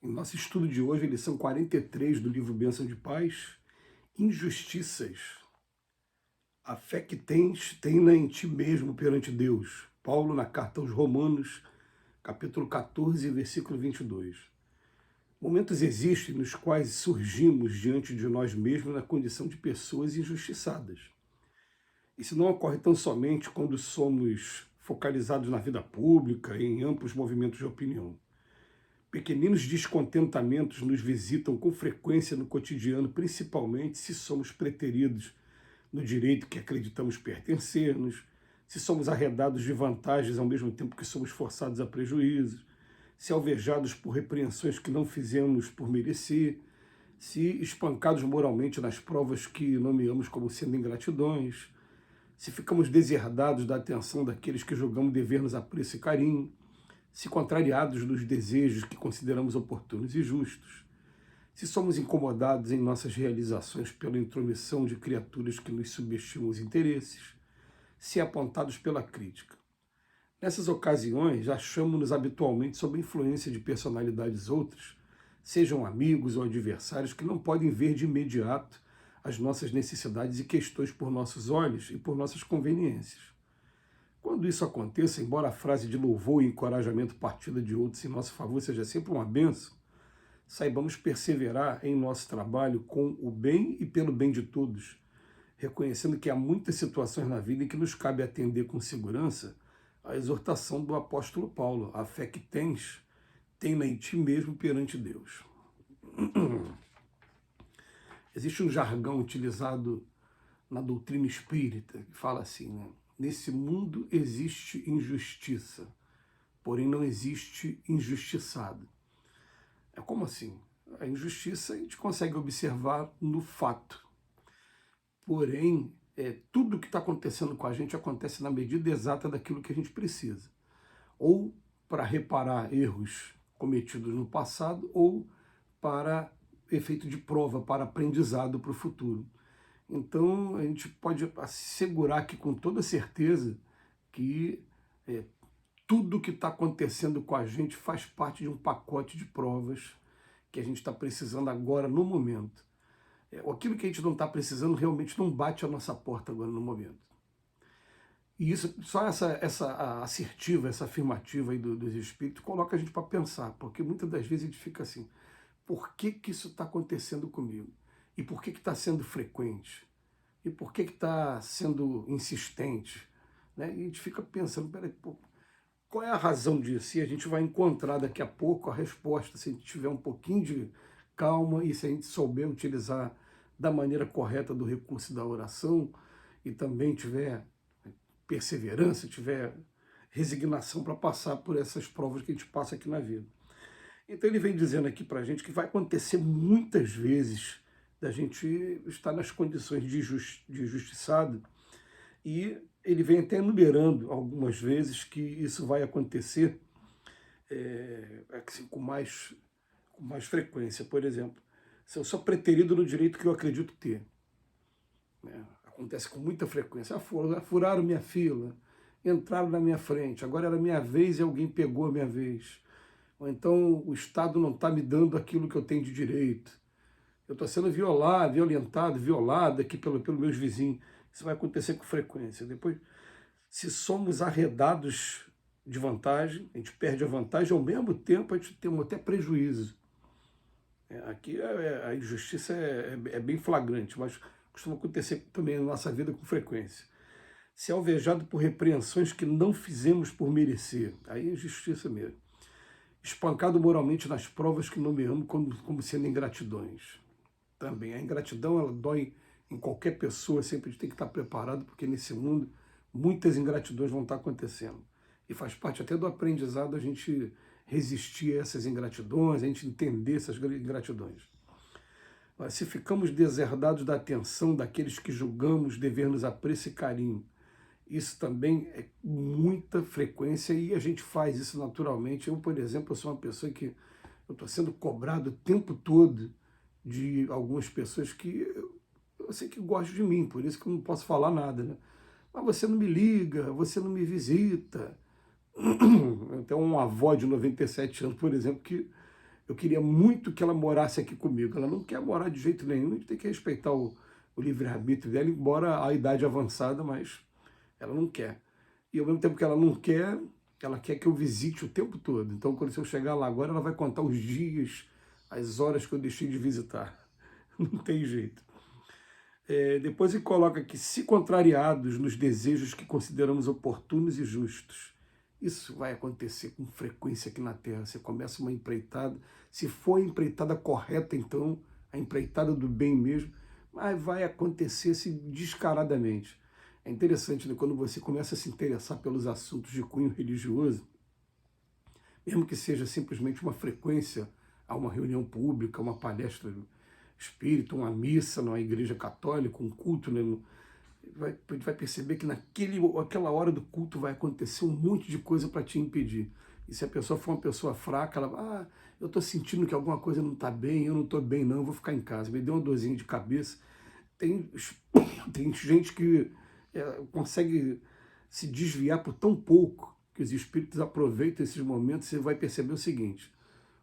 Em nosso estudo de hoje, lição 43 do livro Bênção de Paz, injustiças. A fé que tens, tem-na em ti mesmo perante Deus. Paulo na carta aos Romanos, capítulo 14, versículo 22. Momentos existem nos quais surgimos diante de nós mesmos na condição de pessoas injustiçadas. Isso não ocorre tão somente quando somos focalizados na vida pública e em amplos movimentos de opinião. Pequeninos descontentamentos nos visitam com frequência no cotidiano, principalmente se somos preteridos no direito que acreditamos pertencer-nos, se somos arredados de vantagens ao mesmo tempo que somos forçados a prejuízos, se alvejados por repreensões que não fizemos por merecer, se espancados moralmente nas provas que nomeamos como sendo ingratidões, se ficamos deserdados da atenção daqueles que julgamos dever-nos apreço e carinho, se contrariados nos desejos que consideramos oportunos e justos, se somos incomodados em nossas realizações pela intromissão de criaturas que nos subestimam os interesses, se apontados pela crítica. Nessas ocasiões, achamos-nos habitualmente sob a influência de personalidades outras, sejam amigos ou adversários, que não podem ver de imediato as nossas necessidades e questões por nossos olhos e por nossas conveniências. Quando isso aconteça, embora a frase de louvor e encorajamento partida de outros em nosso favor seja sempre uma bênção, saibamos perseverar em nosso trabalho com o bem e pelo bem de todos, reconhecendo que há muitas situações na vida em que nos cabe atender com segurança a exortação do apóstolo Paulo: a fé que tens, tem-na em ti mesmo perante Deus. Existe um jargão utilizado na doutrina espírita que fala assim, né? Nesse mundo existe injustiça, porém não existe injustiçado. É como assim? A injustiça a gente consegue observar no fato. Porém, tudo que está acontecendo com a gente acontece na medida exata daquilo que a gente precisa. Ou para reparar erros cometidos no passado, ou para efeito de prova, para aprendizado para o futuro. Então, a gente pode assegurar aqui com toda certeza que tudo que está acontecendo com a gente faz parte de um pacote de provas que a gente está precisando agora, no momento. Aquilo que a gente não está precisando realmente não bate a nossa porta agora, no momento. E isso, só essa assertiva, essa afirmativa aí dos espíritos coloca a gente para pensar, porque muitas das vezes a gente fica assim: por que que isso está acontecendo comigo? E por que está sendo frequente? E por que está sendo insistente? Né? E a gente fica pensando, peraí, pô, qual é a razão disso? E a gente vai encontrar daqui a pouco a resposta, se a gente tiver um pouquinho de calma e se a gente souber utilizar da maneira correta do recurso da oração e também tiver perseverança, tiver resignação para passar por essas provas que a gente passa aqui na vida. Então ele vem dizendo aqui para a gente que vai acontecer muitas vezes da gente estar nas condições de injustiçado, e ele vem até enumerando algumas vezes que isso vai acontecer assim, com mais frequência. Por exemplo, se eu sou preterido no direito que eu acredito ter, né? Acontece com muita frequência. Furaram minha fila, entraram na minha frente, agora era minha vez e alguém pegou a minha vez. Ou então o Estado não está me dando aquilo que eu tenho de direito. Eu estou sendo violentado, violado aqui pelos meus vizinhos. Isso vai acontecer com frequência. Depois, se somos arredados de vantagem, a gente perde a vantagem, ao mesmo tempo a gente tem até prejuízo. Aqui a injustiça é bem flagrante, mas costuma acontecer também na nossa vida com frequência. Se alvejado por repreensões que não fizemos por merecer, aí é injustiça mesmo. Espancado moralmente nas provas que nomeamos como sendo ingratidões. Também a ingratidão, ela dói em qualquer pessoa, sempre a gente tem que estar preparado, porque nesse mundo muitas ingratidões vão estar acontecendo. E faz parte até do aprendizado a gente resistir a essas ingratidões, a gente entender essas ingratidões. Mas se ficamos deserdados da atenção daqueles que julgamos dever-nos apreço e carinho, isso também é muita frequência e a gente faz isso naturalmente. Eu, por exemplo, sou uma pessoa que eu estou sendo cobrado o tempo todo de algumas pessoas que eu sei que gostam de mim, por isso que eu não posso falar nada, né? Mas você não me liga, você não me visita. Eu tenho uma avó de 97 anos, por exemplo, que eu queria muito que ela morasse aqui comigo. Ela não quer morar de jeito nenhum, a gente tem que respeitar o livre-arbítrio dela, embora a idade avançada, mas ela não quer. E ao mesmo tempo que ela não quer, ela quer que eu visite o tempo todo. Então, quando eu chegar lá agora, ela vai contar os dias, as horas que eu deixei de visitar. Não tem jeito. Depois ele coloca aqui, se contrariados nos desejos que consideramos oportunos e justos. Isso vai acontecer com frequência aqui na Terra. Você começa uma empreitada, se for a empreitada correta, então, a empreitada do bem mesmo, mas vai acontecer assim, descaradamente. É interessante, né? Quando você começa a se interessar pelos assuntos de cunho religioso, mesmo que seja simplesmente uma frequência a uma reunião pública, uma palestra espírita, uma missa numa igreja católica, um culto, né? Vai perceber que naquela hora do culto vai acontecer um monte de coisa para te impedir. E se a pessoa for uma pessoa fraca, ela eu estou sentindo que alguma coisa não está bem, eu não estou bem não, eu vou ficar em casa. Me deu uma dorzinha de cabeça. Tem, tem gente que consegue se desviar por tão pouco que os espíritos aproveitam esses momentos. Você vai perceber o seguinte: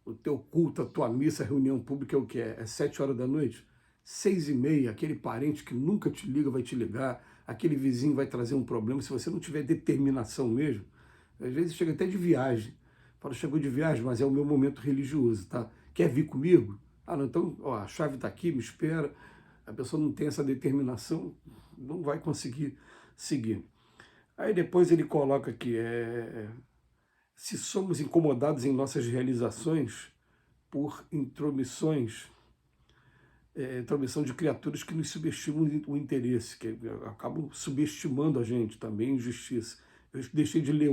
o teu culto, a tua missa, a reunião pública é o que é? É 7 horas da noite? 6h30, aquele parente que nunca te liga vai te ligar, aquele vizinho vai trazer um problema. Se você não tiver determinação mesmo, às vezes chega até de viagem. Fala, chegou de viagem, mas é o meu momento religioso, tá? Quer vir comigo? Ah, não, então, ó, a chave está aqui, me espera. A pessoa não tem essa determinação, não vai conseguir seguir. Aí depois ele coloca aqui, se somos incomodados em nossas realizações por intromissão de criaturas que nos subestimam o interesse, que acabam subestimando a gente também, injustiça. Eu deixei de ler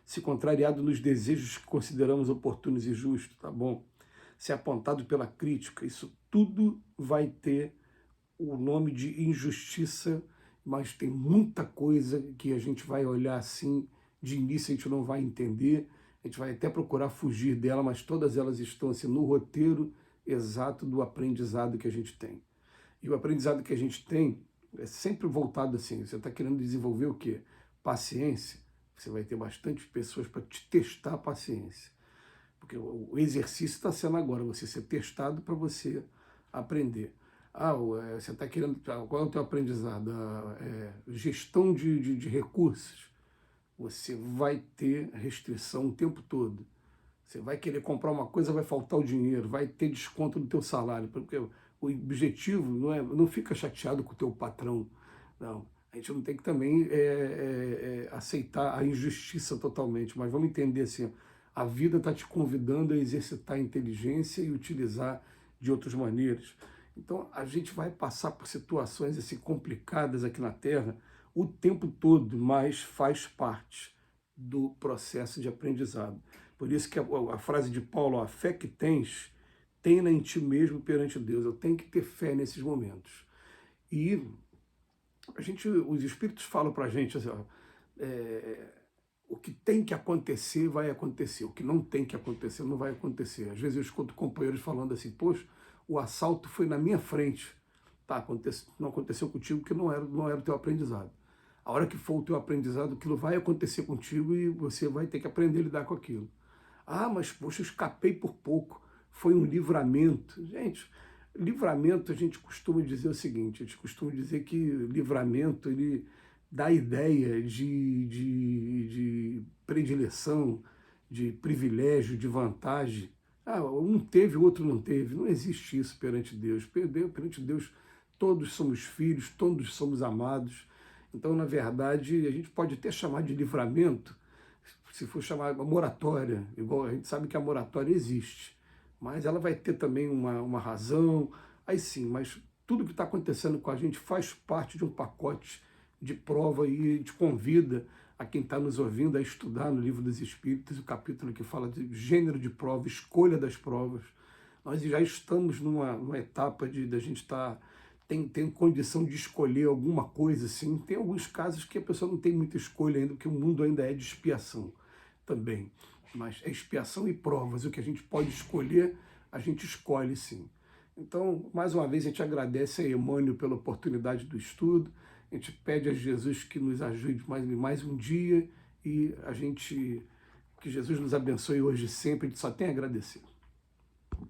se contrariado nos desejos que consideramos oportunos e justos, tá bom? Se apontado pela crítica, isso tudo vai ter o nome de injustiça, mas tem muita coisa que a gente vai olhar assim, de início a gente não vai entender, a gente vai até procurar fugir dela, mas todas elas estão assim, no roteiro exato do aprendizado que a gente tem. E o aprendizado que a gente tem é sempre voltado assim, você está querendo desenvolver o quê? Paciência. Você vai ter bastante pessoas para te testar a paciência. Porque o exercício está sendo agora, você ser testado para você aprender. Você está querendo. Qual é o teu aprendizado? Gestão de recursos. Você vai ter restrição o tempo todo. Você vai querer comprar uma coisa, vai faltar o dinheiro, vai ter desconto do teu salário, porque o objetivo não fica chateado com o teu patrão, não. A gente não tem que também aceitar a injustiça totalmente, mas vamos entender assim, a vida está te convidando a exercitar a inteligência e utilizar de outras maneiras. Então a gente vai passar por situações assim complicadas aqui na Terra o tempo todo, mas faz parte do processo de aprendizado. Por isso que a frase de Paulo, a fé que tens, tenha em ti mesmo perante Deus. Eu tenho que ter fé nesses momentos. E os espíritos falam para a gente assim, o que tem que acontecer vai acontecer, o que não tem que acontecer não vai acontecer. Às vezes eu escuto companheiros falando assim, poxa, o assalto foi na minha frente. Tá, não aconteceu contigo porque não era o teu aprendizado. A hora que for o teu aprendizado, aquilo vai acontecer contigo e você vai ter que aprender a lidar com aquilo. Ah, mas poxa, eu escapei por pouco. Foi um livramento. Gente, livramento a gente costuma dizer o seguinte, a gente costuma dizer que livramento ele dá a ideia de predileção, de privilégio, de vantagem. Um teve, o outro não teve. Não existe isso perante Deus. Perante Deus, todos somos filhos, todos somos amados. Então, na verdade, a gente pode até chamar de livramento, se for chamar moratória, igual a gente sabe que a moratória existe, mas ela vai ter também uma razão, aí sim, mas tudo que está acontecendo com a gente faz parte de um pacote de prova e te convida a quem está nos ouvindo a estudar no Livro dos Espíritos, o capítulo que fala de gênero de prova, escolha das provas. Nós já estamos numa etapa da gente estar... Tem condição de escolher alguma coisa, assim. Tem alguns casos que a pessoa não tem muita escolha ainda, porque o mundo ainda é de expiação também. Mas é expiação e provas. O que a gente pode escolher, a gente escolhe sim. Então, mais uma vez, a gente agradece a Emmanuel pela oportunidade do estudo. A gente pede a Jesus que nos ajude mais um dia e que Jesus nos abençoe hoje e sempre. A gente só tem a agradecer.